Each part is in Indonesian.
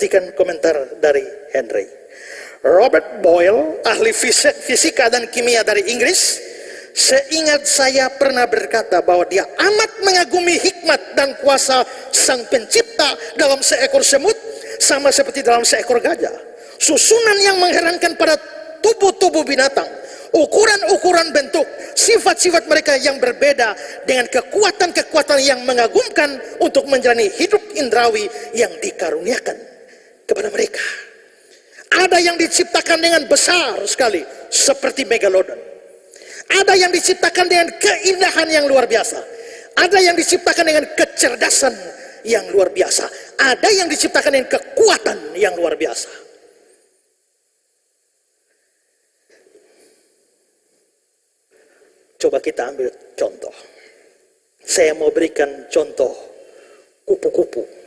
Demikian komentar dari Henry. Robert Boyle, ahli fisika dan kimia dari Inggris, seingat saya pernah berkata bahwa dia amat mengagumi hikmat dan kuasa sang pencipta dalam seekor semut, sama seperti dalam seekor gajah. Susunan yang mengherankan pada tubuh-tubuh binatang, ukuran-ukuran bentuk, sifat-sifat mereka yang berbeda dengan kekuatan-kekuatan yang mengagumkan untuk menjalani hidup indrawi yang dikaruniakan kepada mereka. Ada yang diciptakan dengan besar sekali seperti megalodon. Ada yang diciptakan dengan keindahan yang luar biasa. Ada yang diciptakan dengan kecerdasan yang luar biasa. Ada yang diciptakan dengan kekuatan yang luar biasa. Coba kita ambil contoh. Saya mau berikan contoh kupu-kupu.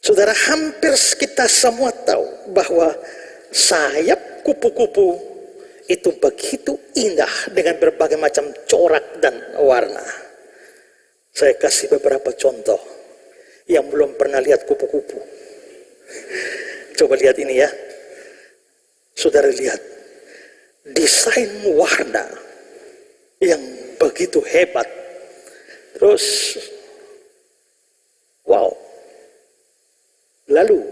Saudara, hampir kita semua tahu bahwa sayap kupu-kupu itu begitu indah dengan berbagai macam corak dan warna. Saya kasih beberapa contoh yang belum pernah lihat kupu-kupu. Coba lihat ini ya. Saudara lihat desain warna yang begitu hebat. Terus wow. Lalu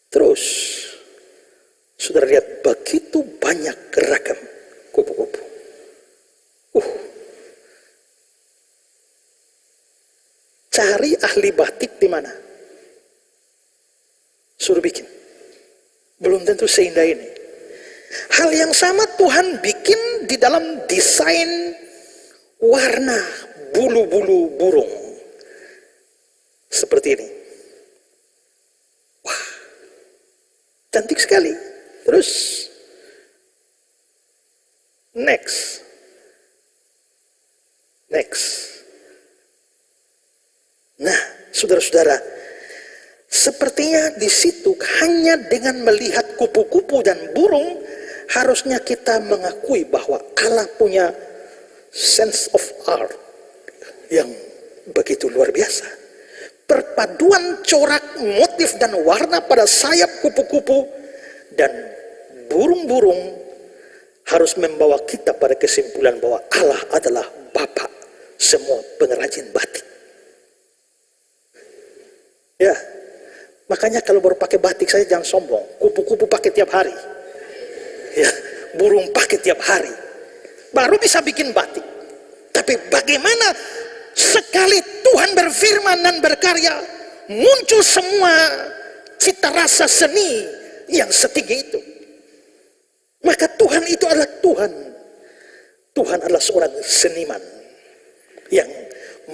terus saudara lihat begitu banyak ragam kupu-kupu. Cari ahli batik di mana? Suruh bikin. Belum tentu seindah ini. Hal yang sama Tuhan bikin di dalam desain warna bulu-bulu burung. Seperti ini. Wah, cantik sekali. Terus, next. Nah, saudara-saudara, sepertinya di situ hanya dengan melihat kupu-kupu dan burung, harusnya kita mengakui bahwa Allah punya sense of art yang begitu luar biasa. Perpaduan corak, motif, dan warna pada sayap kupu-kupu dan burung-burung harus membawa kita pada kesimpulan bahwa Allah adalah Bapa semua pengrajin batik. Ya, makanya kalau baru pakai batik saya jangan sombong. Kupu-kupu pakai tiap hari. Ya, burung pakai tiap hari. Baru bisa bikin batik. Tapi bagaimana sekali Tuhan berfirman dan berkarya, muncul semua cita rasa seni yang setinggi itu. Maka Tuhan itu adalah Tuhan. Tuhan adalah seorang seniman yang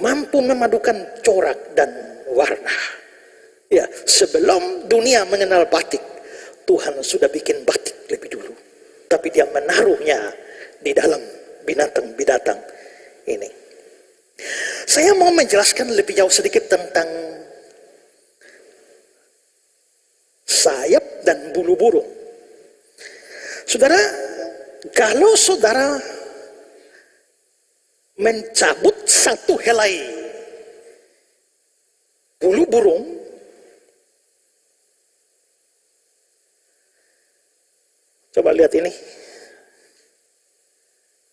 mampu memadukan corak dan warna. Ya, sebelum dunia mengenal batik, Tuhan sudah bikin batik lebih dulu. Tapi dia menaruhnya di dalam binatang-binatang ini. Saya mau menjelaskan lebih jauh sedikit tentang sayap dan bulu burung. Saudara, kalau saudara mencabut satu helai bulu burung, coba lihat ini.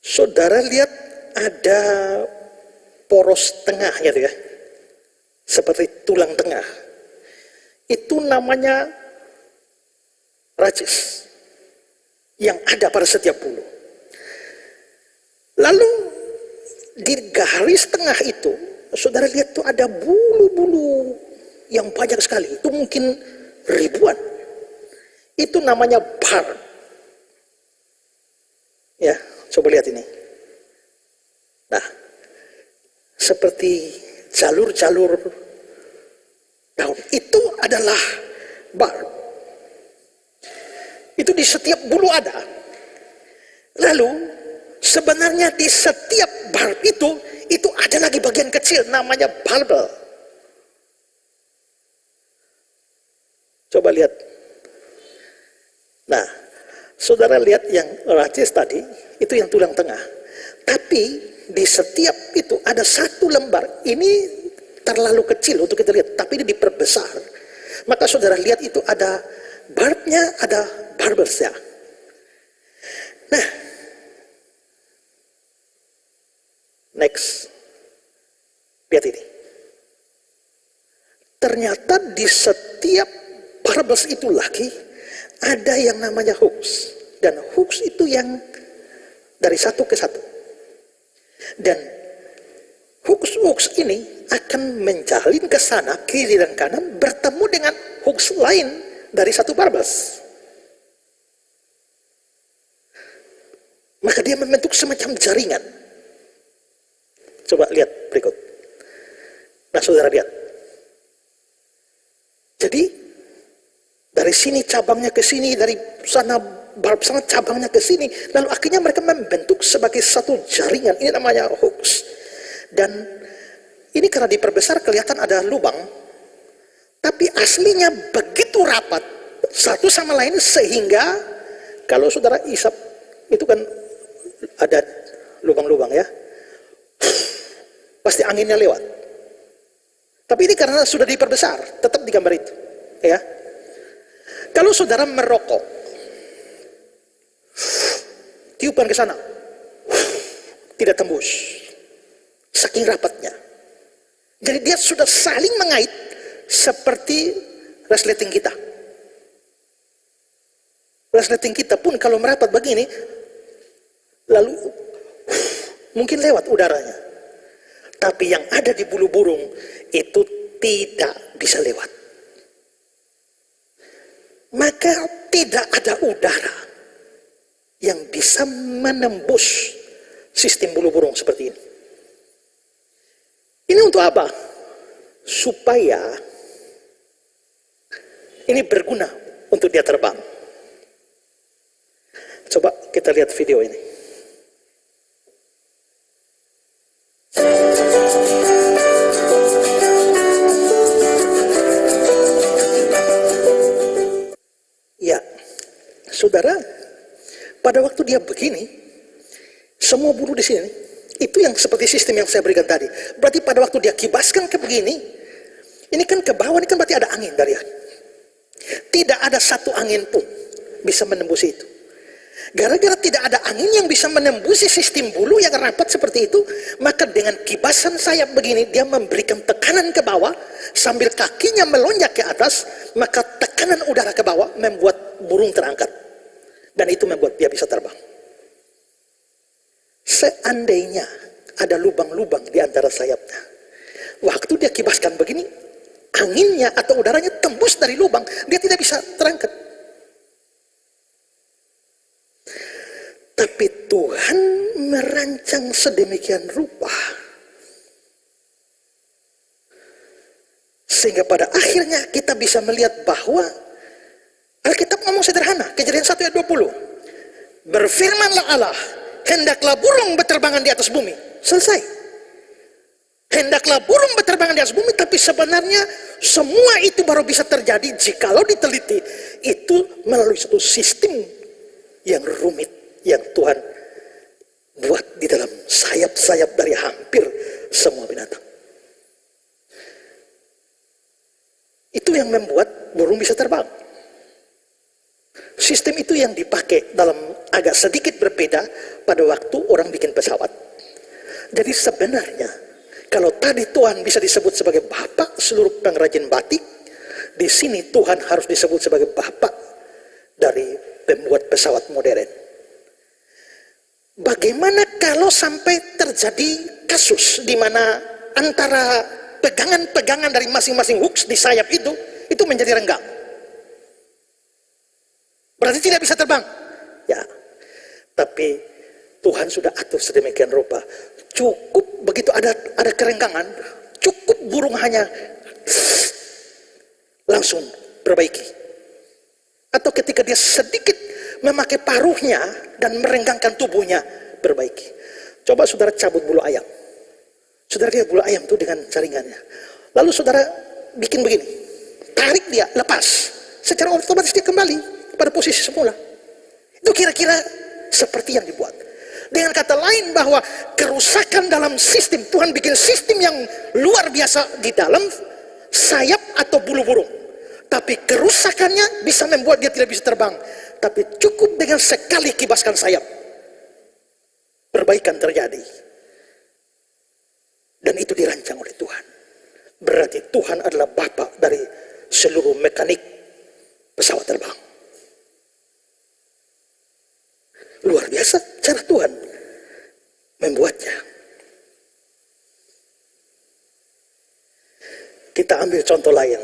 Saudara lihat ada poros tengah gitu ya, seperti tulang tengah. Itu namanya racis yang ada pada setiap bulu. Lalu di garis tengah itu, saudara lihat tuh ada bulu-bulu yang banyak sekali. Itu mungkin ribuan. Itu namanya barb. Ya, coba lihat ini. Nah, seperti jalur-jalur daun. Itu adalah barb. Itu di setiap bulu ada. Lalu sebenarnya di setiap barb itu ada lagi bagian kecil namanya barbel. Coba lihat. Nah, saudara lihat yang racis tadi, itu yang tulang tengah. Tapi di setiap itu ada satu lembar. Ini terlalu kecil untuk kita lihat, tapi ini diperbesar. Maka saudara lihat itu ada barbnya, ada barbelsnya. Nah, next, lihat ini. Ternyata di setiap barbels itu lagi ada yang namanya hooks, dan hooks itu yang dari satu ke satu. Dan hooks ini akan menjalin ke sana, kiri dan kanan, bertemu dengan hooks lain dari satu barbels. Maka dia membentuk semacam jaringan. Coba lihat berikut. Nah, saudara lihat. Jadi dari sini cabangnya ke sini, dari sana barb sana cabangnya ke sini, lalu akhirnya mereka membentuk sebagai satu jaringan. Ini namanya hooks. Dan ini karena diperbesar kelihatan ada lubang, tapi aslinya begitu rapat satu sama lain sehingga kalau saudara isap itu kan ada lubang-lubang ya, pasti anginnya lewat. Tapi ini karena sudah diperbesar, tetap di gambar itu ya. Kalau saudara merokok, tiupan ke sana, tidak tembus, saking rapatnya. Jadi dia sudah saling mengait seperti resleting kita. Resleting kita pun kalau merapat begini, lalu mungkin lewat udaranya. Tapi yang ada di bulu burung itu tidak bisa lewat. Maka tidak ada udara yang bisa menembus sistem bulu burung seperti ini. Ini untuk apa? Supaya ini berguna untuk dia terbang. Coba kita lihat video ini. Ya, saudara, pada waktu dia begini, semua bulu di sini, itu yang seperti sistem yang saya berikan tadi. Berarti pada waktu dia kibaskan ke begini, ini kan ke bawah, ini kan berarti ada angin dari atas. Tidak ada satu angin pun bisa menembus itu. Gara-gara tidak ada angin yang bisa menembusi sistem bulu yang rapat seperti itu, maka dengan kibasan sayap begini, dia memberikan tekanan ke bawah, sambil kakinya melonjak ke atas, maka tekanan udara ke bawah membuat burung terangkat. Dan itu membuat dia bisa terbang. Seandainya ada lubang-lubang di antara sayapnya, waktu dia kibaskan begini, anginnya atau udaranya tembus dari lubang, dia tidak bisa terangkat. Tapi Tuhan merancang sedemikian rupa, sehingga pada akhirnya kita bisa melihat bahwa Alkitab ngomong sederhana, Kejadian 1 ayat 20. Berfirmanlah Allah, hendaklah burung berterbangan di atas bumi. Selesai. Hendaklah burung berterbangan di atas bumi, tapi sebenarnya semua itu baru bisa terjadi jikalau diteliti. Itu melalui satu sistem yang rumit yang Tuhan buat di dalam sayap-sayap dari hampir semua binatang. Itu yang membuat burung bisa terbang. Sistem itu yang dipakai dalam agak sedikit berbeda pada waktu orang bikin pesawat. Jadi sebenarnya kalau tadi Tuhan bisa disebut sebagai Bapak seluruh pengrajin batik, di sini Tuhan harus disebut sebagai Bapak dari pembuat pesawat modern. Bagaimana kalau sampai terjadi kasus di mana antara pegangan-pegangan dari masing-masing hooks di sayap itu menjadi renggang? Berarti tidak bisa terbang. Ya. Tapi Tuhan sudah atur sedemikian rupa. Cukup begitu ada kerenggangan, cukup burung hanya langsung perbaiki. Atau ketika dia sedikit memakai paruhnya dan merenggangkan tubuhnya, perbaiki. Coba saudara cabut bulu ayam. Saudara lihat bulu ayam itu dengan jaringannya. Lalu saudara bikin begini. Tarik dia, lepas. Secara otomatis dia kembali pada posisi semula. Itu kira-kira seperti yang dibuat. Dengan kata lain bahwa kerusakan dalam sistem, Tuhan bikin sistem yang luar biasa di dalam sayap atau bulu burung. Tapi kerusakannya bisa membuat dia tidak bisa terbang. Tapi cukup dengan sekali kibaskan sayap, perbaikan terjadi. Dan itu dirancang oleh Tuhan. Berarti Tuhan adalah Bapa dari seluruh mekanik pesawat terbang. Luar biasa cara Tuhan membuatnya. Kita ambil contoh lain.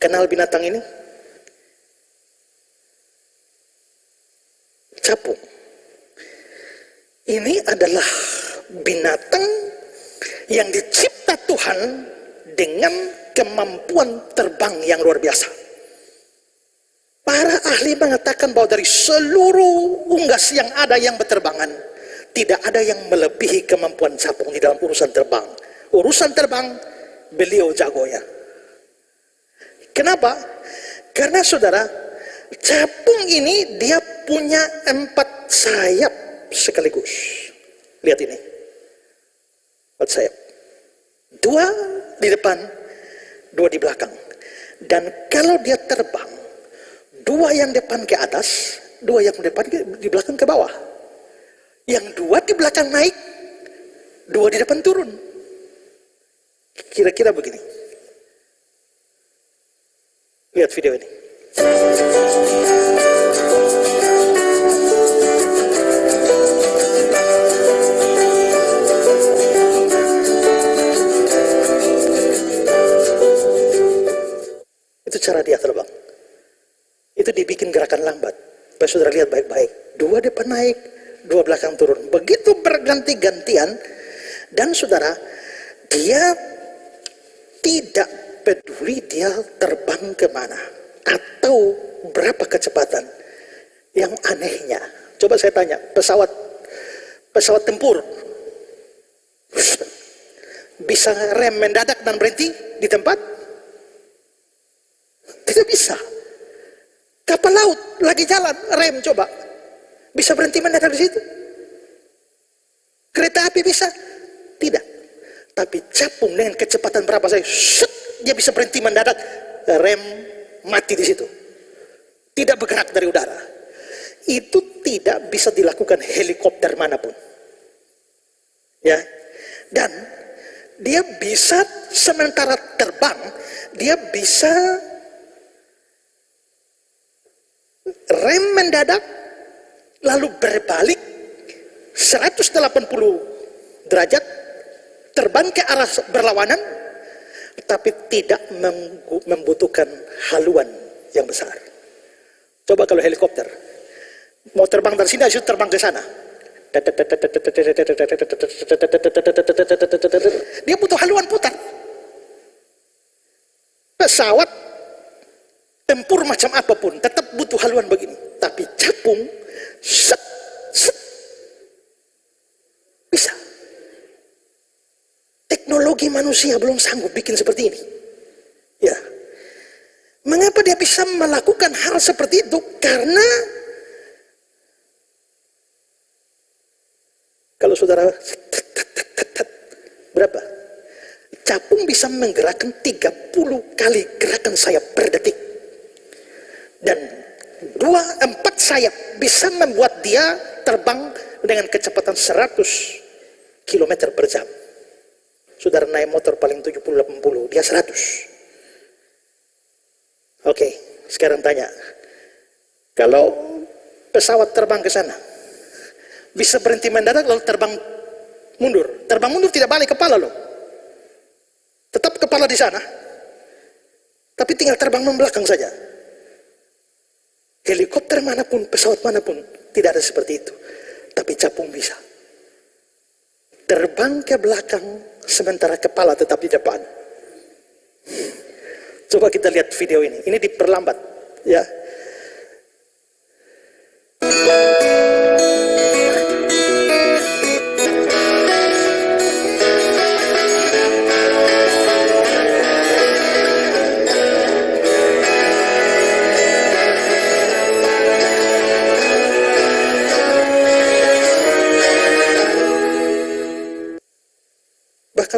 Kenal binatang ini? Capung. Ini adalah binatang yang dicipta Tuhan dengan kemampuan terbang yang luar biasa. Para ahli mengatakan bahwa dari seluruh unggas yang ada yang berterbangan, tidak ada yang melebihi kemampuan capung di dalam urusan terbang. Urusan terbang, beliau jagonya. Kenapa? Karena saudara, capung ini dia punya 4 sayap sekaligus. Lihat ini. 4 sayap. 2 di depan, 2 di belakang. Dan kalau dia terbang, 2 yang depan ke atas, 2 yang depan di belakang ke bawah. Yang 2 di belakang naik, 2 di depan turun. Kira-kira begini. Lihat video ini. Itu cara dia terbang. Itu dibikin gerakan lambat. Supaya saudara lihat baik-baik. 2 depan naik, 2 belakang turun. Begitu berganti-gantian. Dan saudara, dia tidak peduli dia terbang kemana. Atau berapa kecepatan. Yang anehnya. Coba saya tanya, pesawat tempur. Bisa rem mendadak dan berhenti di tempat? Tidak bisa. Kapal laut lagi jalan, rem coba. Bisa berhenti mendadak di situ? Kereta api bisa? Tidak. Tapi capung dengan kecepatan berapa saja, dia bisa berhenti mendadak, rem mati di situ. Tidak bergerak dari udara. Itu tidak bisa dilakukan helikopter manapun. Ya. Dan dia bisa sementara terbang, dia bisa rem mendadak, lalu berbalik 180 derajat, terbang ke arah berlawanan, tapi tidak membutuhkan haluan yang besar. Coba kalau helikopter, mau terbang dari sini, harus terbang ke sana. Dia butuh haluan putar. Pesawat tempur macam apapun tetap butuh haluan begini. Tapi capung set, bisa. Teknologi manusia belum sanggup bikin seperti ini. Ya. Mengapa dia bisa melakukan hal seperti itu? Karena kalau saudara berapa? Capung bisa menggerakkan 30 kali gerakan sayap per detik. Dan 4 sayap bisa membuat dia terbang dengan kecepatan 100 km per jam. Saudara naik motor paling 70-80, dia 100. Oke, sekarang tanya. Kalau pesawat terbang ke sana, bisa berhenti mendadak lalu terbang mundur. Terbang mundur tidak balik kepala loh. Tetap kepala di sana. Tapi tinggal terbang membelakang saja. Helikopter manapun, pesawat manapun, tidak ada seperti itu. Tapi capung bisa. Terbang ke belakang, sementara kepala tetap di depan. Coba kita lihat video ini. Ini diperlambat, ya.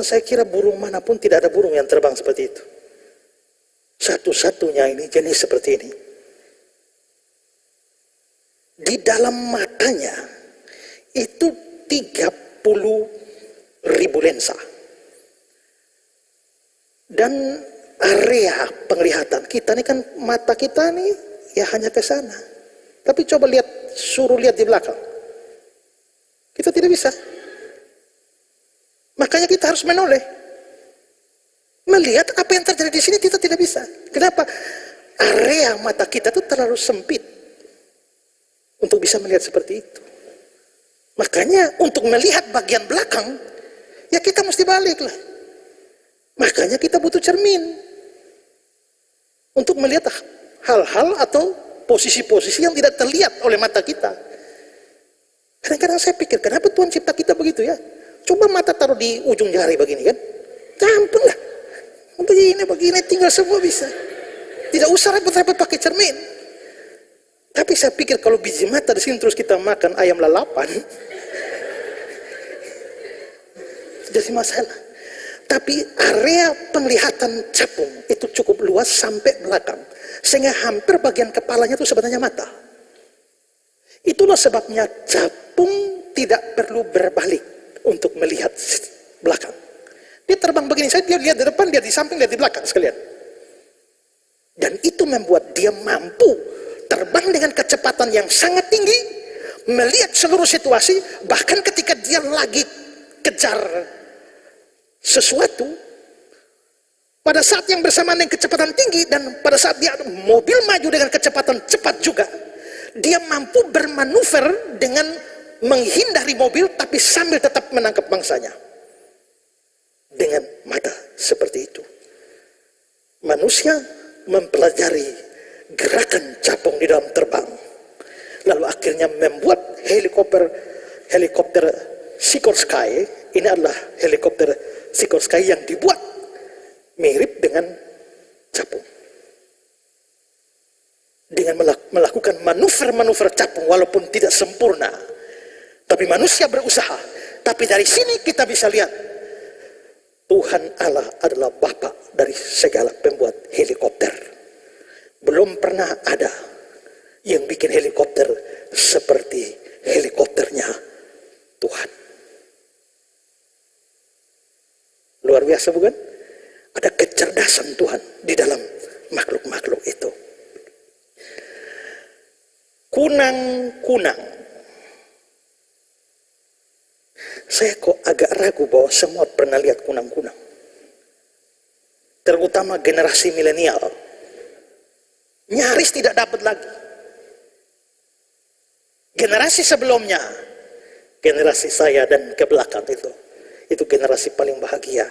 saya kira burung manapun tidak ada burung yang terbang seperti itu. Satu-satunya ini jenis seperti ini. Di dalam matanya itu 30.000 lensa. Dan area penglihatan kita ini kan, mata kita nih ya hanya ke sana. Tapi coba lihat, suruh lihat di belakang. Kita tidak bisa. Makanya kita harus menoleh. Melihat apa yang terjadi di sini kita tidak bisa. Kenapa? Area mata kita itu terlalu sempit untuk bisa melihat seperti itu. Makanya untuk melihat bagian belakang, ya kita mesti balik lah. Makanya kita butuh cermin untuk melihat hal-hal atau posisi-posisi yang tidak terlihat oleh mata kita. Kadang-kadang saya pikir, kenapa Tuhan cipta kita begitu ya? Coba mata taruh di ujung jari begini kan, gampang lah. Begini tinggal semua bisa. Tidak usah repot-repot pakai cermin. Tapi saya pikir kalau biji mata di sini terus kita makan ayam lalapan, jadi masalah. Tapi area penglihatan capung itu cukup luas sampai belakang, sehingga hampir bagian kepalanya itu sebenarnya mata. Itulah sebabnya capung tidak perlu berbalik untuk melihat belakang. Dia terbang begini saja, dia lihat di depan, dia di samping, lihat di belakang sekalian. Dan itu membuat dia mampu terbang dengan kecepatan yang sangat tinggi, melihat seluruh situasi, bahkan ketika dia lagi kejar sesuatu, pada saat yang bersamaan dengan kecepatan tinggi, dan pada saat dia mobil maju dengan kecepatan cepat juga, dia mampu bermanuver dengan menghindari mobil, tapi sambil tetap menangkap mangsanya. Dengan mata seperti itu. Manusia mempelajari gerakan capung di dalam terbang. Lalu akhirnya membuat helikopter Sikorsky. Ini adalah helikopter Sikorsky yang dibuat mirip dengan capung. Dengan melakukan manuver-manuver capung walaupun tidak sempurna. Tapi manusia berusaha. Tapi dari sini kita bisa lihat Tuhan Allah adalah Bapa dari segala pembuat helikopter. Belum pernah ada yang bikin helikopter seperti helikopternya Tuhan. Luar biasa bukan? Ada kecerdasan Tuhan di dalam makhluk-makhluk itu. Kunang-kunang. Saya kok agak ragu bahwa semua pernah lihat kunang-kunang. Terutama generasi milenial. Nyaris tidak dapat lagi. Generasi sebelumnya, generasi saya dan ke belakang itu generasi paling bahagia.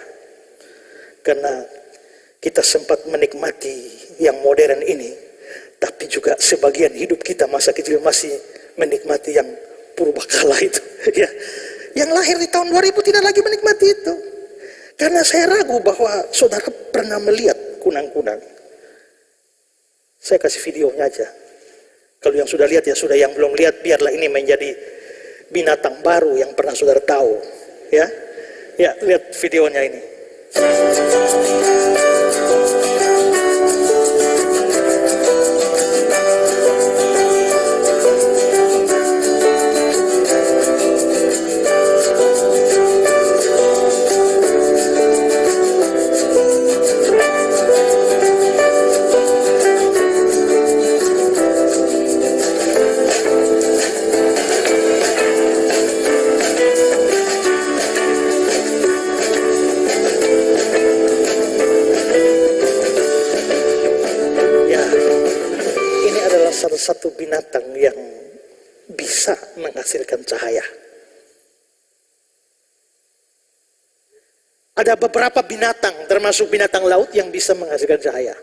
Karena kita sempat menikmati yang modern ini, tapi juga sebagian hidup kita masa kecil masih menikmati yang purbakala itu. Ya. Yang lahir di tahun 2000 tidak lagi menikmati itu. Karena saya ragu bahwa saudara pernah melihat kunang-kunang. Saya kasih videonya aja. Kalau yang sudah lihat ya sudah, yang belum lihat biarlah ini menjadi binatang baru yang pernah saudara tahu. Ya, ya lihat videonya ini. Satu binatang yang bisa menghasilkan cahaya. Ada beberapa binatang, termasuk binatang laut yang bisa menghasilkan cahaya.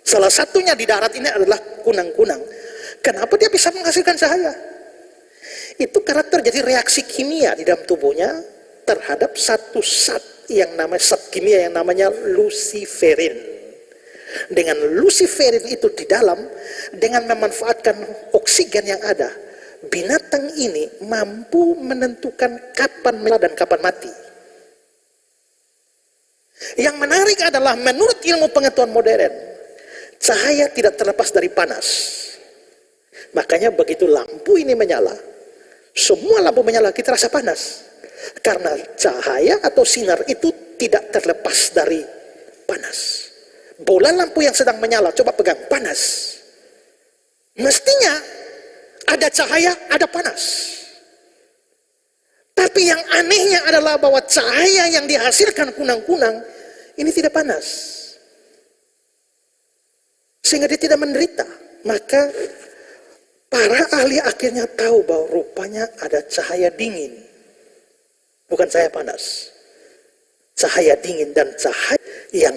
Salah satunya di darat ini adalah kunang-kunang. Kenapa dia bisa menghasilkan cahaya? Itu karena terjadi reaksi kimia di dalam tubuhnya terhadap satu zat yang namanya zat kimia yang namanya luciferin. Dengan luciferin itu di dalam, dengan memanfaatkan oksigen yang ada, binatang ini mampu menentukan kapan menyala dan kapan mati. Yang menarik adalah menurut ilmu pengetahuan modern, cahaya tidak terlepas dari panas. Makanya begitu lampu ini menyala, semua lampu menyala kita rasa panas. Karena cahaya atau sinar itu tidak terlepas dari panas. Bola lampu yang sedang menyala, coba pegang, panas. Mestinya ada cahaya, ada panas. Tapi yang anehnya adalah bahwa cahaya yang dihasilkan kunang-kunang ini tidak panas. Sehingga dia tidak menderita. Maka para ahli akhirnya tahu bahwa rupanya ada cahaya dingin. Bukan cahaya panas. Cahaya dingin dan cahaya yang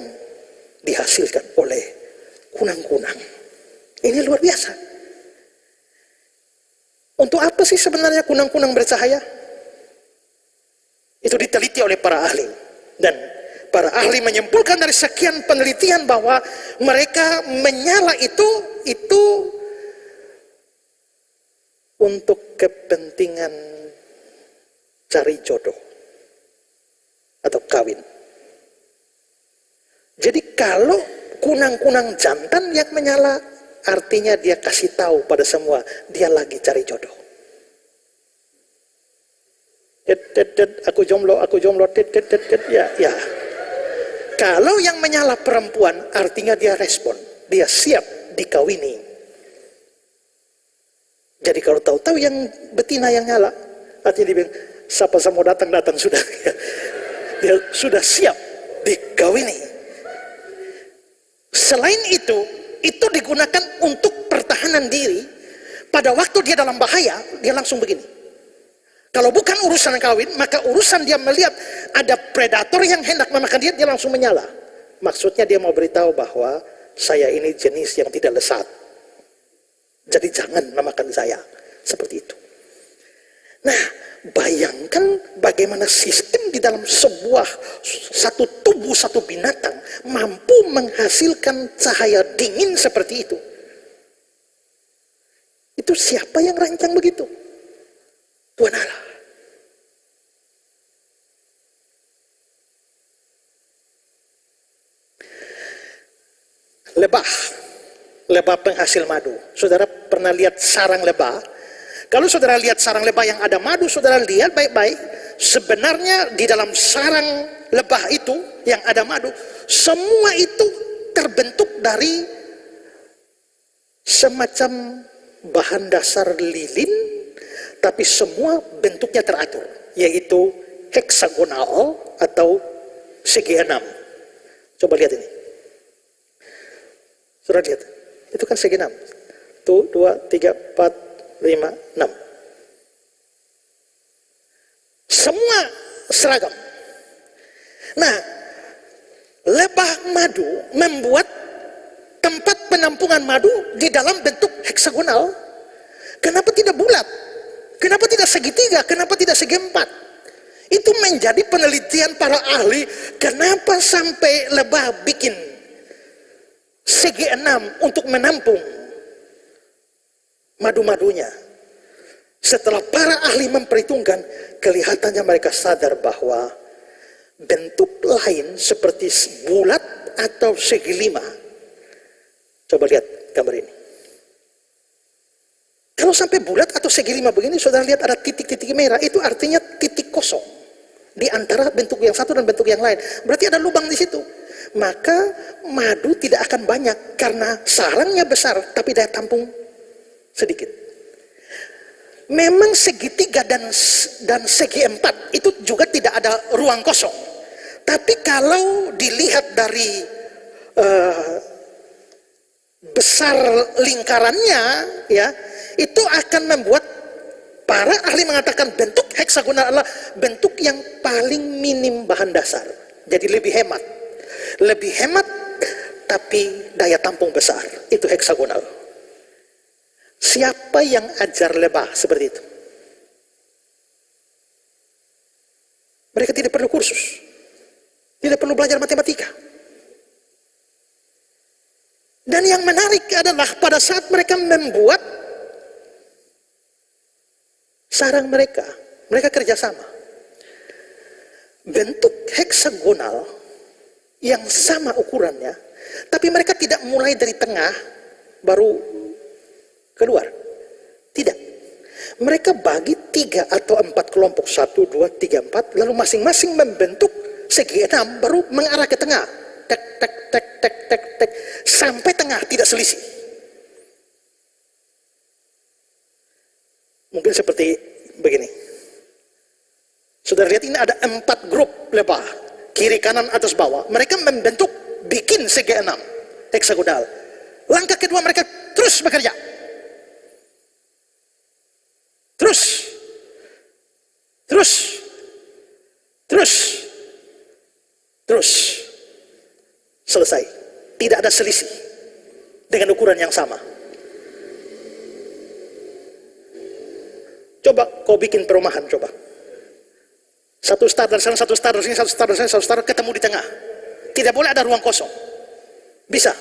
dihasilkan oleh kunang-kunang. Ini luar biasa. Untuk apa sih sebenarnya kunang-kunang bercahaya? Itu diteliti oleh para ahli. Dan para ahli menyimpulkan dari sekian penelitian bahwa mereka menyala itu untuk kepentingan cari jodoh atau kawin. Jadi kalau kunang-kunang jantan yang menyala, artinya dia kasih tahu pada semua dia lagi cari jodoh. Aku jomblo, ya. Kalau yang menyala perempuan, artinya dia respon, dia siap dikawini. Jadi kalau tahu-tahu yang betina yang nyala, artinya dia bilang, siapa mau datang sudah. Dia sudah siap dikawini. Selain itu digunakan untuk pertahanan diri. Pada waktu dia dalam bahaya, dia langsung begini. Kalau bukan urusan kawin, maka urusan dia melihat ada predator yang hendak memakan dia langsung menyala. Maksudnya dia mau beritahu bahwa saya ini jenis yang tidak lesat. Jadi jangan memakan saya. Seperti itu. Nah, bayangkan bagaimana sistem di dalam satu tubuh, satu binatang mampu menghasilkan cahaya dingin seperti itu. Itu siapa yang rancang begitu? Tuhan Allah. Lebah penghasil madu. Saudara pernah lihat sarang lebah? Kalau saudara lihat sarang lebah yang ada madu, saudara lihat baik-baik. Sebenarnya di dalam sarang lebah itu yang ada madu, semua itu terbentuk dari semacam bahan dasar lilin, tapi semua bentuknya teratur, yaitu heksagonal atau segi 6. Coba lihat ini. Saudara lihat, itu kan segi 6. Tuh, 2, 3, 4, 5, 6. Semua seragam. Nah, lebah madu membuat tempat penampungan madu di dalam bentuk heksagonal. Kenapa tidak bulat? Kenapa tidak segitiga? Kenapa tidak segi 4? Itu menjadi penelitian para ahli. Kenapa sampai lebah bikin segi 6 untuk menampung madu-madunya? Setelah para ahli memperhitungkan, kelihatannya mereka sadar bahwa bentuk lain seperti bulat atau segi 5. Coba lihat gambar ini. Kalau sampai bulat atau segi 5 begini, saudara lihat ada titik-titik merah, itu artinya titik kosong di antara bentuk yang satu dan bentuk yang lain. Berarti ada lubang di situ. Maka madu tidak akan banyak karena sarangnya besar tapi daya tampung sedikit. Memang segitiga dan segi 4 itu juga tidak ada ruang kosong. Tapi kalau dilihat dari besar lingkarannya, ya, itu akan membuat para ahli mengatakan bentuk heksagonal adalah bentuk yang paling minim bahan dasar. Jadi lebih hemat. Lebih hemat tapi daya tampung besar. Itu heksagonal. Siapa yang ajar lebah seperti itu? Mereka tidak perlu kursus. Tidak perlu belajar matematika. Dan yang menarik adalah pada saat mereka membuat sarang mereka kerjasama. Bentuk heksagonal yang sama ukurannya, tapi mereka tidak mulai dari tengah baru keluar. Tidak. Mereka bagi 3 atau 4 kelompok, 1, 2, 3, 4, lalu masing-masing membentuk segi 6 baru mengarah ke tengah. Tek, tek, tek, tek, tek, tek, sampai tengah, tidak selisih. Mungkin seperti begini. Saudara lihat, ini ada 4 grup lebah, kiri, kanan, atas, bawah. Mereka membentuk, bikin segi 6 heksagonal. Langkah kedua mereka terus bekerja. Terus. Selesai. Tidak ada selisih. Dengan ukuran yang sama. Coba kau bikin perumahan, coba. Satu star dari sana, satu star dari sini, satu star dari sana, satu star ketemu di tengah. Tidak boleh ada ruang kosong. Bisa.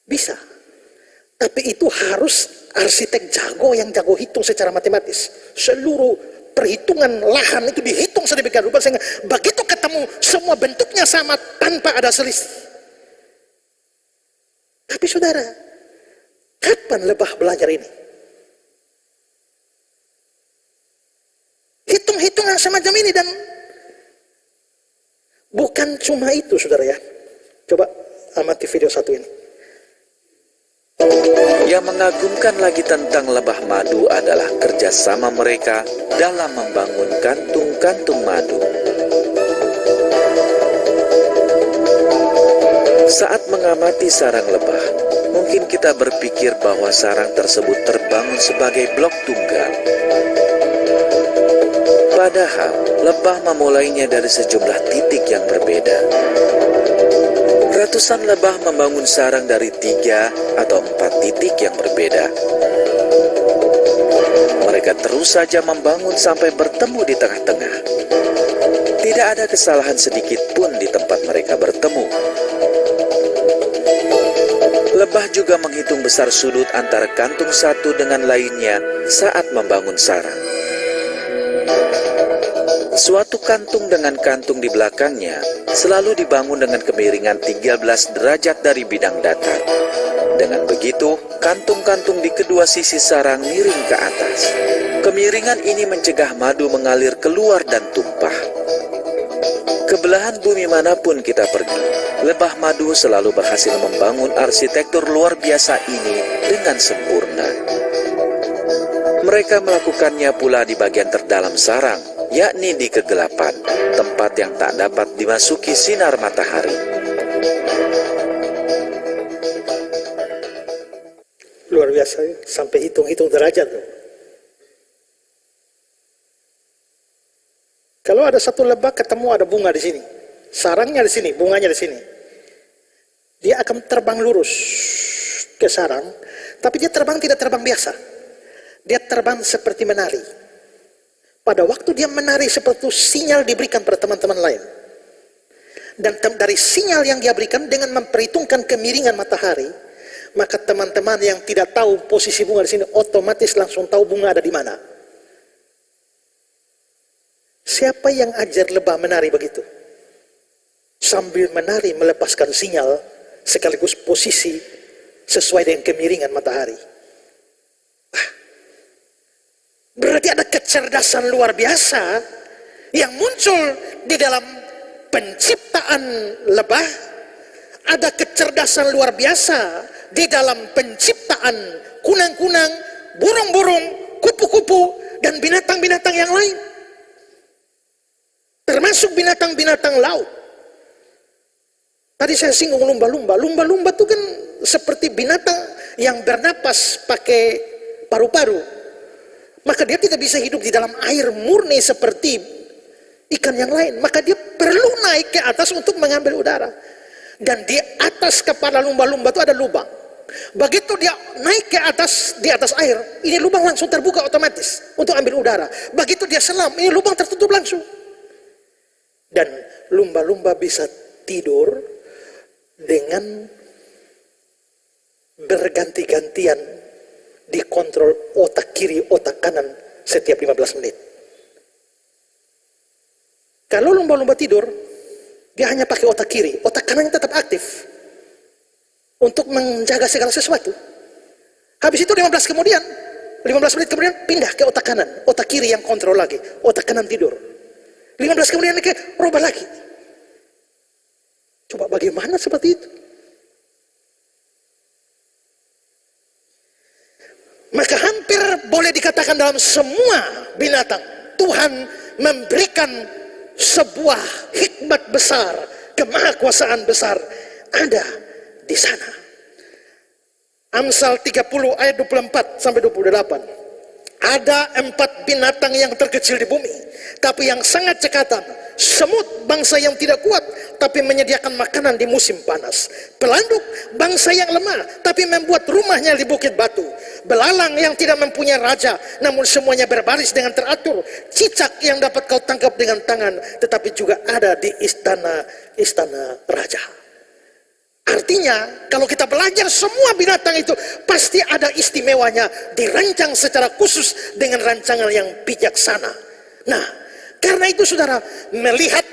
Bisa. Tapi itu harus arsitek jago yang jago hitung secara matematis. Seluruh perhitungan lahan itu dihitung sedemikian rupa sehingga begitu ketemu semua bentuknya sama tanpa ada selisih. Tapi saudara, kapan lebah belajar ini? Hitung-hitungan semacam ini, dan bukan cuma itu saudara ya. Coba amati video satu ini. Yang mengagumkan lagi tentang lebah madu adalah kerjasama mereka dalam membangun kantung-kantung madu. Saat mengamati sarang lebah, mungkin kita berpikir bahwa sarang tersebut terbangun sebagai blok tunggal. Padahal, lebah memulainya dari sejumlah titik yang berbeda. Ratusan lebah membangun sarang dari 3 atau 4 titik yang berbeda. Mereka terus saja membangun sampai bertemu di tengah-tengah. Tidak ada kesalahan sedikit pun di tempat mereka bertemu. Lebah juga menghitung besar sudut antara kantung satu dengan lainnya saat membangun sarang. Suatu kantung dengan kantung di belakangnya selalu dibangun dengan kemiringan 13 derajat dari bidang datar. Dengan begitu, kantung-kantung di kedua sisi sarang miring ke atas. Kemiringan ini mencegah madu mengalir keluar dan tumpah. Ke belahan bumi manapun kita pergi, lebah madu selalu berhasil membangun arsitektur luar biasa ini dengan sempurna. Mereka melakukannya pula di bagian terdalam sarang, yakni di kegelapan, tempat yang tak dapat dimasuki sinar matahari. Luar biasa, sampai hitung-hitung derajat. Kalau ada satu lebah ketemu ada bunga di sini, sarangnya di sini, bunganya di sini, dia akan terbang lurus ke sarang, tapi dia terbang tidak terbang biasa, dia terbang seperti menari. Pada waktu dia menari seperti itu, sinyal diberikan pada teman-teman lain. Dan dari sinyal yang dia berikan dengan memperhitungkan kemiringan matahari, maka teman-teman yang tidak tahu posisi bunga di sini otomatis langsung tahu bunga ada di mana. Siapa yang ajar lebah menari begitu? Sambil menari melepaskan sinyal sekaligus posisi sesuai dengan kemiringan matahari. Berarti ada kecerdasan luar biasa yang muncul di dalam penciptaan lebah. Ada kecerdasan luar biasa di dalam penciptaan kunang-kunang, burung-burung, kupu-kupu, dan binatang-binatang yang lain. Termasuk binatang-binatang laut. Tadi saya singgung lumba-lumba. Lumba-lumba itu kan seperti binatang yang bernapas pakai paru-paru. Maka dia tidak bisa hidup di dalam air murni seperti ikan yang lain. Maka dia perlu naik ke atas untuk mengambil udara. Dan di atas kepala lumba-lumba itu ada lubang. Begitu dia naik ke atas, di atas air, ini lubang langsung terbuka otomatis untuk ambil udara. Begitu dia selam, ini lubang tertutup langsung. Dan lumba-lumba bisa tidur dengan berganti-gantian dikontrol otak kiri, otak kanan setiap 15 menit. Kalau lumba-lumba tidur, Dia hanya pakai otak kiri, otak kanannya tetap aktif untuk menjaga segala sesuatu. Habis itu 15 menit kemudian pindah ke otak kanan, otak kiri yang kontrol lagi, otak kanan tidur. 15 kemudian rubah lagi. Coba bagaimana seperti itu? Maka hampir boleh dikatakan dalam semua binatang, Tuhan memberikan sebuah hikmat besar, kemahakuasaan besar ada di sana. Amsal 30 ayat 24 sampai 28. Ada 4 binatang yang terkecil di bumi, tapi yang sangat cekatan. Semut, bangsa yang tidak kuat, tapi menyediakan makanan di musim panas. Pelanduk, bangsa yang lemah, tapi membuat rumahnya di bukit batu. Belalang yang tidak mempunyai raja, namun semuanya berbaris dengan teratur. Cicak yang dapat kau tangkap dengan tangan, tetapi juga ada di istana raja. Artinya, kalau kita belajar semua binatang itu pasti ada istimewanya, dirancang secara khusus dengan rancangan yang bijaksana. Nah, karena itu saudara, melihat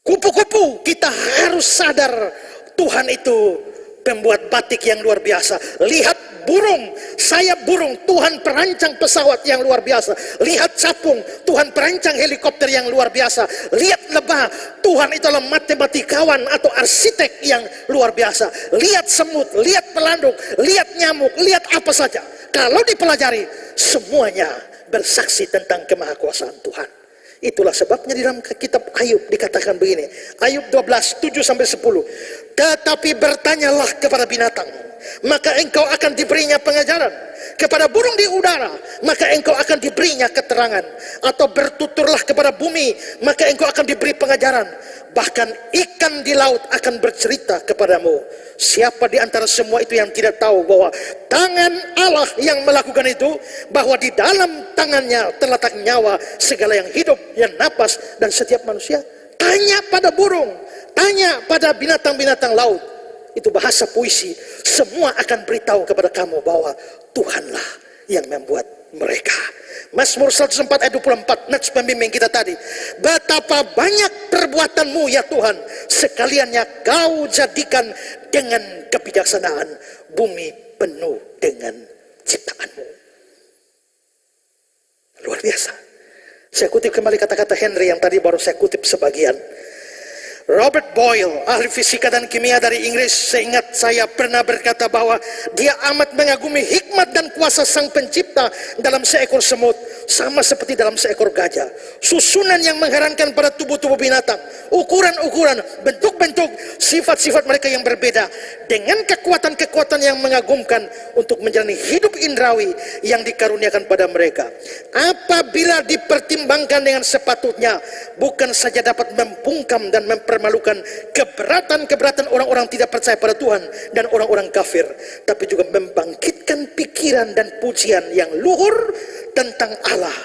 kupu-kupu, kita harus sadar Tuhan itu pembuat batik yang luar biasa. Lihat burung, sayap burung, Tuhan perancang pesawat yang luar biasa. Lihat capung, Tuhan perancang helikopter yang luar biasa. Lihat lebah, Tuhan itu adalah matematikawan atau arsitek yang luar biasa. Lihat semut, lihat pelanduk, lihat nyamuk, lihat apa saja. Kalau dipelajari, semuanya bersaksi tentang kemahakuasaan Tuhan. Itulah sebabnya di dalam kitab Ayub dikatakan begini. Ayub 12, 7-10. Tetapi bertanyalah kepada binatang, maka engkau akan diberinya pengajaran. Kepada burung di udara, maka engkau akan diberinya keterangan. Atau bertuturlah kepada bumi, maka engkau akan diberi pengajaran. Bahkan ikan di laut akan bercerita kepadamu. Siapa di antara semua itu yang tidak tahu bahwa tangan Allah yang melakukan itu, bahwa di dalam tangannya terletak nyawa segala yang hidup, yang napas, dan setiap manusia? Tanya pada burung, tanya pada binatang-binatang laut. Itu bahasa puisi. Semua akan beritahu kepada kamu bahwa Tuhanlah yang membuat mereka. Mazmur 104 ayat 24, nats pembimbing kita tadi. Betapa banyak perbuatanmu ya Tuhan, sekaliannya kau jadikan dengan kebijaksanaan. Bumi penuh dengan ciptaanmu. Luar biasa. Saya kutip kembali kata-kata Henry yang tadi baru saya kutip sebagian. Robert Boyle, ahli fisika dan kimia dari Inggris, seingat saya pernah berkata bahwa dia amat mengagumi hikmat dan kuasa sang pencipta dalam seekor semut, sama seperti dalam seekor gajah. Susunan yang mengherankan pada tubuh-tubuh binatang, ukuran-ukuran, bentuk-bentuk, sifat-sifat mereka yang berbeda, dengan kekuatan-kekuatan yang mengagumkan untuk menjalani hidup indrawi yang dikaruniakan pada mereka. Apabila dipertimbangkan dengan sepatutnya, bukan saja dapat membungkam dan mempermalukan keberatan-keberatan orang-orang tidak percaya pada Tuhan dan orang-orang kafir, tapi juga membangkitkan pikiran dan pujian yang luhur tentang Allah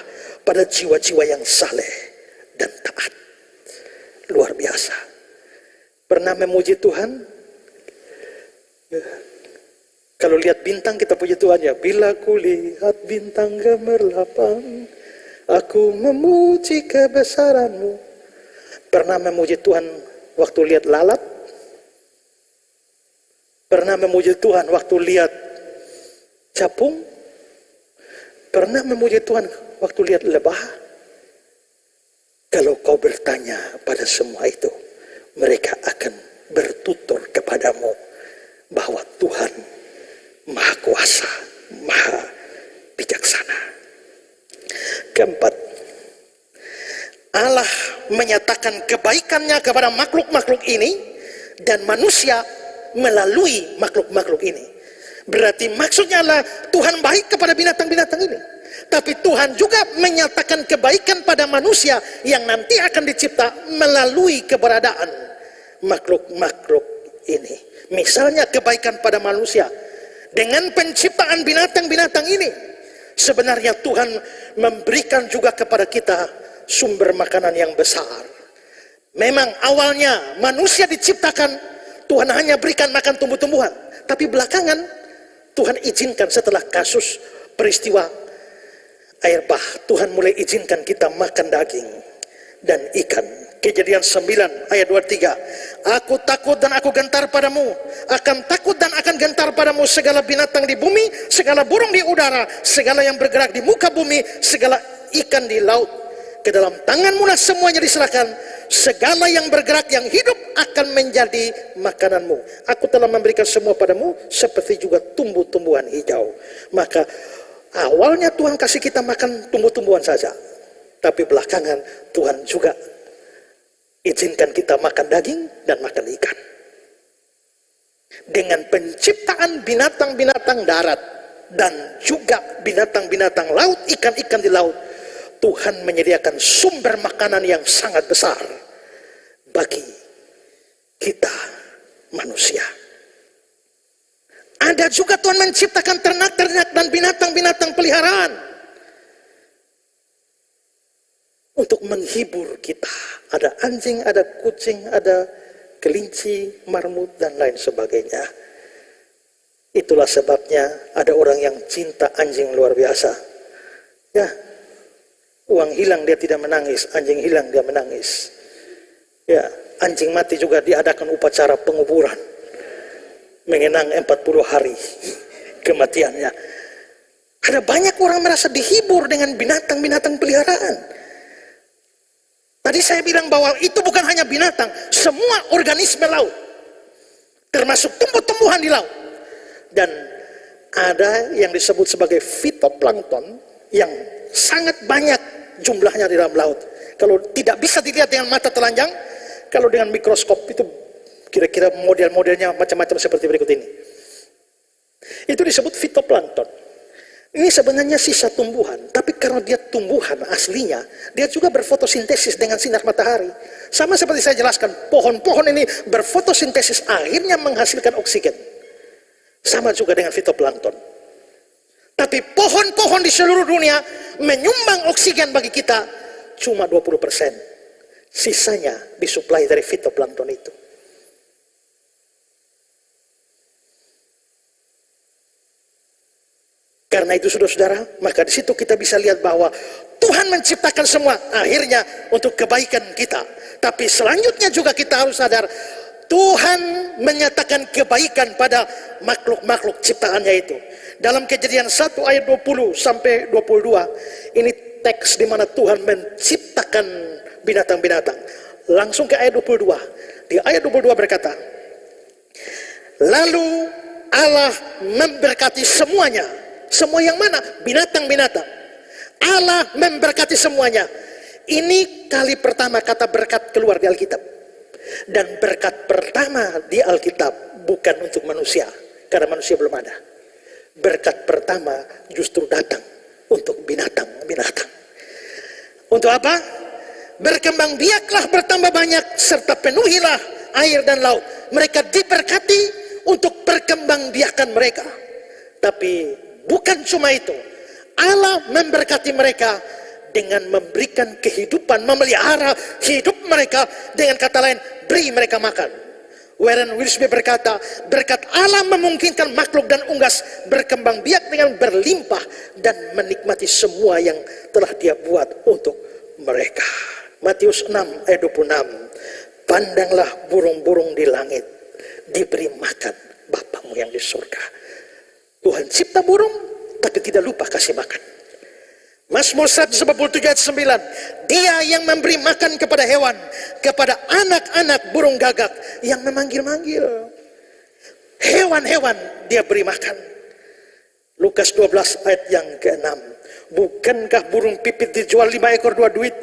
pada jiwa-jiwa yang saleh dan taat. Luar biasa. Pernah memuji Tuhan? Kalau lihat bintang kita puji Tuhan ya. Bila kulihat bintang gemerlapan, aku memuji kebesaran-Mu. Pernah memuji Tuhan waktu lihat lalat? Pernah memuji Tuhan waktu lihat capung? Pernah memuji Tuhan waktu lihat lebah? Kalau kau bertanya pada semua itu, mereka akan bertutur kepadamu bahwa Tuhan Maha Kuasa, Maha Bijaksana. Keempat, Allah menyatakan kebaikannya kepada makhluk-makhluk ini dan manusia melalui makhluk-makhluk ini. Berarti maksudnya adalah Tuhan baik kepada binatang-binatang ini, tapi Tuhan juga menyatakan kebaikan pada manusia yang nanti akan dicipta melalui keberadaan makhluk-makhluk ini. Misalnya kebaikan pada manusia dengan penciptaan binatang-binatang ini. Sebenarnya Tuhan memberikan juga kepada kita sumber makanan yang besar. Memang awalnya manusia diciptakan, Tuhan hanya berikan makan tumbuh-tumbuhan. Tapi belakangan Tuhan izinkan setelah kasus peristiwa air bah, Tuhan mulai izinkan kita makan daging dan ikan. Kejadian 9 ayat 23. Aku takut dan aku gentar padamu, akan takut dan akan gentar padamu segala binatang di bumi, segala burung di udara, segala yang bergerak di muka bumi, segala ikan di laut. Ke dalam tanganmu lah semuanya diserahkan, segala yang bergerak yang hidup akan menjadi makananmu. Aku telah memberikan semua padamu seperti juga tumbuh-tumbuhan hijau. Maka awalnya Tuhan kasih kita makan tumbuh-tumbuhan saja, tapi belakangan Tuhan juga izinkan kita makan daging dan makan ikan. Dengan penciptaan binatang-binatang darat dan juga binatang-binatang laut, ikan-ikan di laut, Tuhan menyediakan sumber makanan yang sangat besar bagi kita manusia. Ada juga Tuhan menciptakan ternak-ternak dan binatang-binatang peliharaan untuk menghibur kita. Ada anjing, ada kucing, ada kelinci, marmut, dan lain sebagainya. Itulah sebabnya ada orang yang cinta anjing luar biasa. Ya, uang hilang dia tidak menangis, anjing hilang dia menangis. Ya, anjing mati juga diadakan upacara penguburan, mengenang 40 hari kematiannya. Ada banyak orang merasa dihibur dengan binatang-binatang peliharaan. Tadi saya bilang bahwa itu bukan hanya binatang, semua organisme laut, termasuk tumbuh-tumbuhan di laut. Dan ada yang disebut sebagai fitoplankton yang sangat banyak jumlahnya di dalam laut. Kalau tidak bisa dilihat dengan mata telanjang, kalau dengan mikroskop itu kira-kira model-modelnya macam-macam seperti berikut ini. Itu disebut fitoplankton. Ini sebenarnya sisa tumbuhan, tapi karena dia tumbuhan aslinya, dia juga berfotosintesis dengan sinar matahari. Sama seperti saya jelaskan, pohon-pohon ini berfotosintesis, akhirnya menghasilkan oksigen. Sama juga dengan fitoplankton. Tapi pohon-pohon di seluruh dunia menyumbang oksigen bagi kita cuma 20%. Sisanya disuplai dari fitoplankton itu. Karena itu saudara-saudara, maka di situ kita bisa lihat bahwa Tuhan menciptakan semua akhirnya untuk kebaikan kita. Tapi selanjutnya juga kita harus sadar, Tuhan menyatakan kebaikan pada makhluk-makhluk ciptaannya itu. Dalam Kejadian 1 ayat 20 sampai 22, ini teks di mana Tuhan menciptakan binatang-binatang. Langsung ke ayat 22. Di ayat 22 berkata, lalu Allah memberkati semuanya. Semua yang mana? Binatang-binatang. Allah memberkati semuanya. Ini kali pertama kata berkat keluar di Alkitab. Dan berkat pertama di Alkitab bukan untuk manusia, karena manusia belum ada. Berkat pertama justru datang untuk binatang-binatang. Untuk apa? Berkembang biaklah, bertambah banyak, serta penuhilah air dan laut. Mereka diberkati untuk perkembang biakan mereka. Tapi bukan cuma itu, Allah memberkati mereka dengan memberikan kehidupan, memelihara hidup mereka. Dengan kata lain, beri mereka makan. Warren Wiersbe berkata, berkat Allah memungkinkan makhluk dan unggas berkembang biak dengan berlimpah dan menikmati semua yang telah Dia buat untuk mereka. Matius 6 ayat 26. Pandanglah burung-burung di langit, diberi makan Bapamu yang di surga. Tuhan cipta burung, tapi tidak lupa kasih makan. Mazmur 147 ayat 9. Dia yang memberi makan kepada hewan, kepada anak-anak burung gagak yang memanggil-manggil. Hewan-hewan Dia beri makan. Lukas 12 ayat yang ke-6. Bukankah burung pipit dijual 5 ekor 2 duit?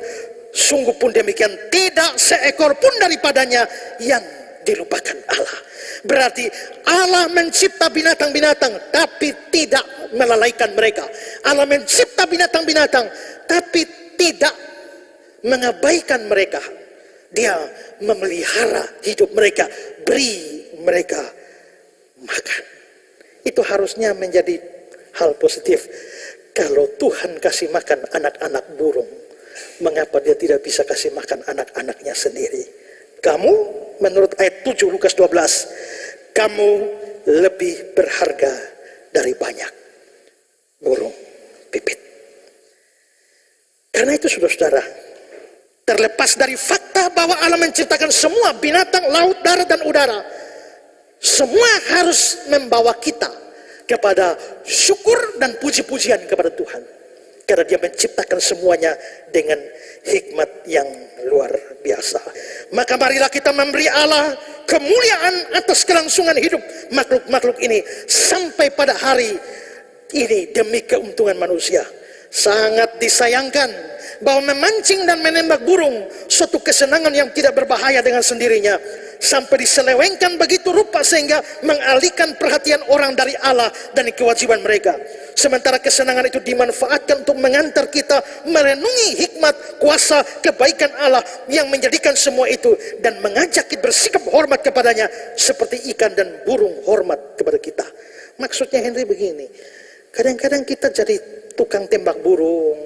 Sungguh pun demikian, tidak seekor pun daripadanya yang dilupakan Allah. Berarti Allah mencipta binatang-binatang tapi tidak melalaikan mereka. Allah mencipta binatang-binatang tapi tidak mengabaikan mereka. Dia memelihara hidup mereka, beri mereka makan. Itu harusnya menjadi hal positif. Kalau Tuhan kasih makan anak-anak burung, mengapa Dia tidak bisa kasih makan anak-anaknya sendiri? Kamu, menurut ayat 7 Lukas 12, kamu lebih berharga dari banyak burung pipit. Karena itu saudara-saudara, Terlepas dari fakta bahwa Allah menciptakan semua binatang, laut, darat, dan udara, semua harus membawa kita kepada syukur dan puji-pujian kepada Tuhan. Karena Dia menciptakan semuanya dengan hikmat yang luar biasa. Maka marilah kita memberi Allah kemuliaan atas kelangsungan hidup makhluk-makhluk ini sampai pada hari ini demi keuntungan manusia. Sangat disayangkan bahwa memancing dan menembak burung suatu kesenangan yang tidak berbahaya dengan sendirinya, sampai diselewengkan begitu rupa sehingga mengalihkan perhatian orang dari Allah dan kewajiban mereka. Sementara kesenangan itu dimanfaatkan untuk mengantar kita merenungi hikmat, kuasa, kebaikan Allah yang menjadikan semua itu, dan mengajak kita bersikap hormat kepadanya seperti ikan dan burung hormat kepada kita. Maksudnya Henry begini, kadang-kadang kita jadi tukang tembak burung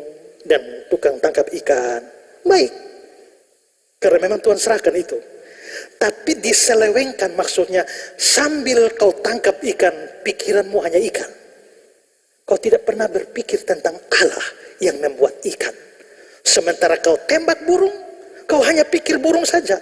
dan tukang tangkap ikan. Baik, karena memang Tuhan serahkan itu. Tapi diselewengkan, maksudnya sambil kau tangkap ikan, pikiranmu hanya ikan. Kau tidak pernah berpikir tentang Allah yang membuat ikan. Sementara kau tembak burung, kau hanya pikir burung saja.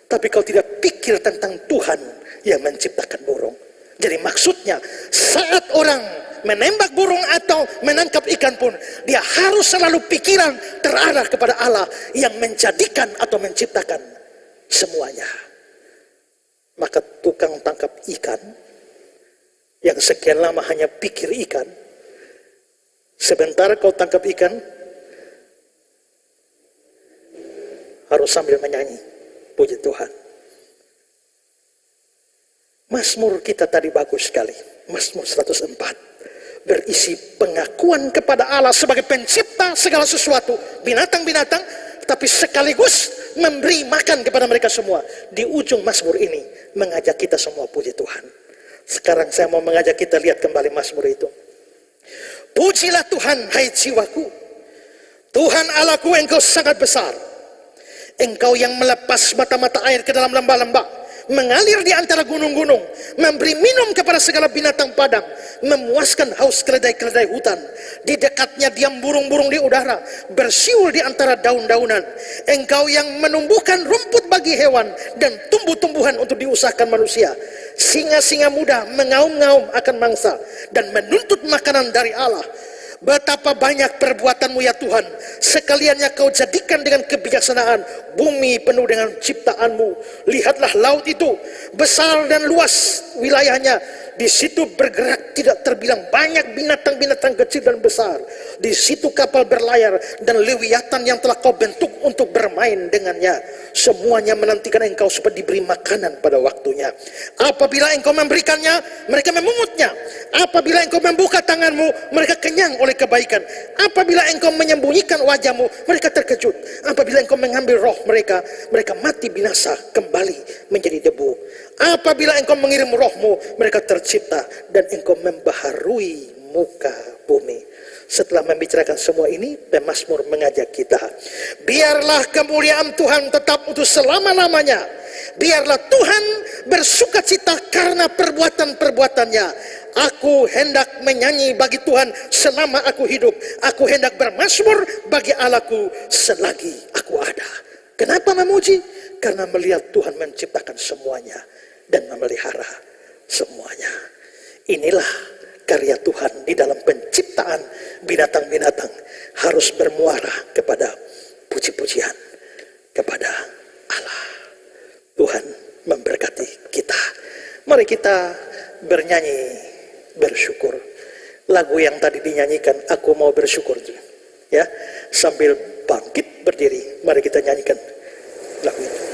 Tapi kau tidak pikir tentang Tuhan yang menciptakan burung. Jadi maksudnya saat orang menembak burung atau menangkap ikan pun, dia harus selalu pikiran terarah kepada Allah yang menjadikan atau menciptakan semuanya. Maka tukang tangkap ikan yang sekian lama hanya pikir ikan, sebentar kau tangkap ikan harus sambil menyanyi puji Tuhan. Mazmur kita tadi bagus sekali, Mazmur 104, berisi pengakuan kepada Allah sebagai pencipta segala sesuatu, binatang-binatang, tapi sekaligus memberi makan kepada mereka semua. Di ujung Mazmur ini mengajak kita semua puji Tuhan. Sekarang saya mau mengajak kita lihat kembali Mazmur itu. Pujilah Tuhan, hai jiwaku. Tuhan Allahku, Engkau sangat besar. Engkau yang melepas mata-mata air ke dalam lembah-lembah, mengalir di antara gunung-gunung, memberi minum kepada segala binatang padang, memuaskan haus keledai-keledai hutan. Di dekatnya diam burung-burung di udara, bersiul di antara daun-daunan. Engkau yang menumbuhkan rumput bagi hewan dan tumbuh-tumbuhan untuk diusahakan manusia. Singa-singa muda mengaum-ngaum akan mangsa dan menuntut makanan dari Allah. Betapa banyak perbuatanmu ya Tuhan, sekaliannya kau jadikan dengan kebijaksanaan. Bumi penuh dengan ciptaanmu. Lihatlah laut itu, besar dan luas wilayahnya. Di situ bergerak tidak terbilang banyak binatang-binatang kecil dan besar. Di situ kapal berlayar dan lewiatan yang telah kau bentuk untuk bermain dengannya. Semuanya menantikan engkau supaya diberi makanan pada waktunya. Apabila engkau memberikannya, mereka memungutnya. Apabila engkau membuka tanganmu, mereka kenyang oleh kebaikan. Apabila engkau menyembunyikan wajahmu, mereka terkejut. Apabila engkau mengambil roh mereka, mereka mati binasa kembali menjadi debu. Apabila engkau mengirim rohmu, mereka tercipta dan engkau membaharui muka bumi. Setelah membicarakan semua ini, pemazmur mengajak kita, biarlah kemuliaan Tuhan tetap untuk selama-lamanya. Biarlah Tuhan bersukacita karena perbuatan-perbuatannya. Aku hendak menyanyi bagi Tuhan selama aku hidup. Aku hendak bermazmur bagi Allahku selagi aku ada. Kenapa memuji? Karena melihat Tuhan menciptakan semuanya dan memelihara semuanya. Inilah karya Tuhan di dalam penciptaan binatang-binatang, harus bermuara kepada puji-pujian kepada Allah. Tuhan memberkati kita. Mari kita bernyanyi bersyukur. Lagu yang tadi dinyanyikan, Aku Mau Bersyukur, ya, sambil bangkit berdiri, mari kita nyanyikan lagu itu.